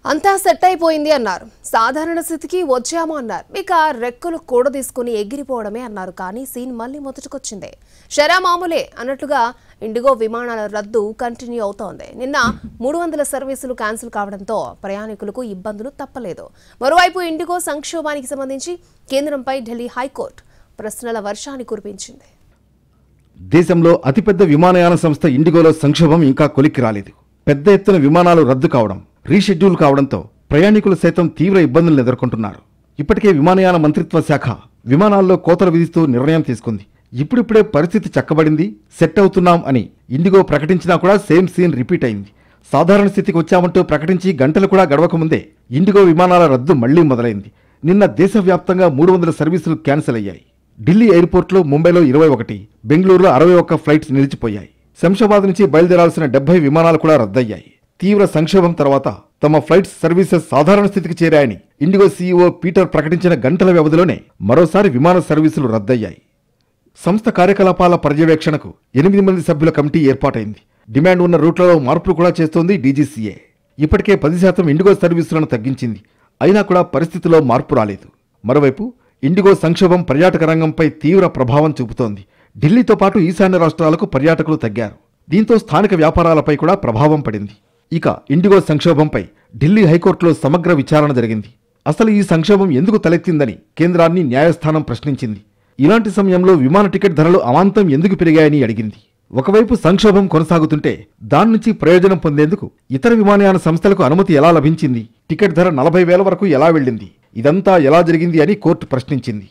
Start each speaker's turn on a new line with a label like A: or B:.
A: అంతా సెట్ అయిపోయింది అన్నారు. సాధారణ స్థితికి వచ్చాము అన్నారు. ఇక రెక్కలు కూడా తీసుకుని ఎగిరిపోవడమే అన్నారు. కానీ సీన్ మళ్ళీ మొదటికొచ్చింది. షరా మామూలే అన్నట్లుగా ఇండిగో విమానాల రద్దు కంటిన్యూ అవుతోంది. నిన్న 300 సర్వీసులు క్యాన్సిల్ కావడంతో ప్రయాణికులకు ఇబ్బందులు తప్పలేదు. మరోవైపు ఇండిగో సంక్షోభానికి సంబంధించి కేంద్రంపై ఢిల్లీ హైకోర్టు ప్రశ్నల వర్షాన్ని కురిపించింది.
B: దేశంలో అతిపెద్ద విమానయాన సంస్థ ఇండిగోలో సంక్షోభం ఇంకా కొలిక్కి రాలేదు. పెద్ద ఎత్తున విమానాలు రద్దు కావడం, రీషెడ్యూల్ కావడంతో ప్రయాణికులు సైతం తీవ్ర ఇబ్బందులను ఎదుర్కొంటున్నారు. ఇప్పటికే విమానయాన మంత్రిత్వ శాఖ విమానాల్లో కోతలు విధిస్తూ నిర్ణయం తీసుకుంది. ఇప్పుడిప్పుడే పరిస్థితి చక్కబడింది, సెట్ అవుతున్నాం అని ఇండిగో ప్రకటించినా కూడా సేమ్ సీన్ రిపీట్ అయింది. సాధారణ స్థితికి వచ్చామంటూ ప్రకటించి గంటలు కూడా గడవకముందే ఇండిగో విమానాల రద్దు మళ్లీ మొదలైంది. నిన్న దేశవ్యాప్తంగా 300 సర్వీసులు క్యాన్సిల్ అయ్యాయి. ఢిల్లీ ఎయిర్పోర్ట్లో ముంబైలో 21, బెంగళూరులో 61 ఫ్లైట్స్ నిలిచిపోయాయి. శంషాబాద్ నుంచి బయలుదేరాల్సిన 70 విమానాలు కూడా రద్దయ్యాయి. తీవ్ర సంక్షోభం తర్వాత తమ ఫ్లైట్స్ సర్వీసెస్ సాధారణ స్థితికి చేరాయని ఇండిగో సీఈఓ పీటర్ ప్రకటించిన గంటల వ్యవధిలోనే మరోసారి విమాన సర్వీసులు రద్దయ్యాయి. సంస్థ కార్యకలాపాల పర్యవేక్షణకు 8 మంది సభ్యుల కమిటీ ఏర్పాటైంది. డిమాండ్ ఉన్న రూట్లలో మార్పులు కూడా చేస్తోంది డీజీసీఏ. ఇప్పటికే 10% ఇండిగో సర్వీసులను తగ్గించింది. అయినా కూడా పరిస్థితిలో మార్పు రాలేదు. మరోవైపు ఇండిగో సంక్షోభం పర్యాటక రంగంపై తీవ్ర ప్రభావం చూపుతోంది. ఢిల్లీతో పాటు ఈశాన్య రాష్ట్రాలకు పర్యాటకులు తగ్గారు. దీంతో స్థానిక వ్యాపారాలపై కూడా ప్రభావం పడింది. ఇక ఇండిగో సంక్షోభంపై ఢిల్లీ హైకోర్టులో సమగ్ర విచారణ జరిగింది. అసలు ఈ సంక్షోభం ఎందుకు తలెత్తిందని కేంద్రాన్ని న్యాయస్థానం ప్రశ్నించింది. ఇలాంటి సమయంలో విమాన టికెట్ ధరలు అమాంతం ఎందుకు పెరిగాయని అడిగింది. ఒకవైపు సంక్షోభం కొనసాగుతుంటే దాని నుంచి ప్రయోజనం పొందేందుకు ఇతర విమానయాన సంస్థలకు అనుమతి ఎలా లభించింది? టికెట్ ధర 40,000 వరకు ఎలా వెళ్ళింది? ఇదంతా ఎలా జరిగింది అని కోర్టు ప్రశ్నించింది.